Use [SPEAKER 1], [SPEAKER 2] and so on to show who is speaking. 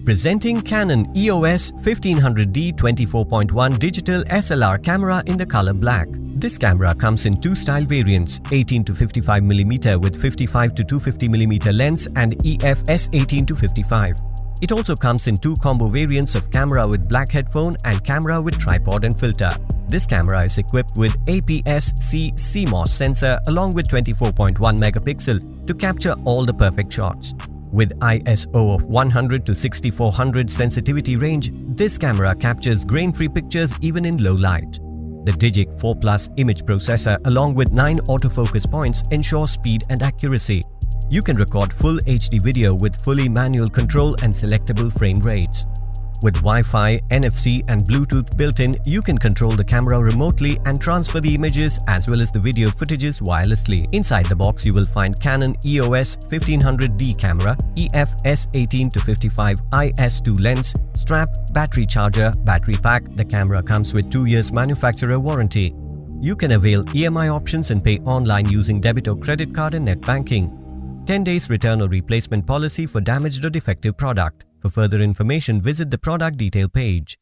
[SPEAKER 1] Presenting Canon EOS 1500D 24.1 digital SLR camera in the color black. This camera comes in two style variants, 18-55mm with 55-250mm lens and EF S18-55. It also comes in two combo variants of camera with black headphone and camera with tripod and filter. This camera is equipped with APS-C CMOS Sensor along with 24.1 megapixel to capture all the perfect shots. With ISO of 100 to 6400 sensitivity range, this camera captures grain-free pictures even in low light. The Digic 4 Plus image processor along with 9 autofocus points ensure speed and accuracy. You can record full HD video with fully manual control and selectable frame rates. With Wi-Fi, NFC and Bluetooth built-in, you can control the camera remotely and transfer the images as well as the video footages wirelessly. Inside the box, you will find Canon EOS 1500D camera, EF-S18-55 IS2 lens, strap, battery charger, battery pack. The camera comes with 2 years manufacturer warranty. You can avail EMI options and pay online using debit or credit card and net banking. 10 days return or replacement policy for damaged or defective product. For further information, visit the product detail page.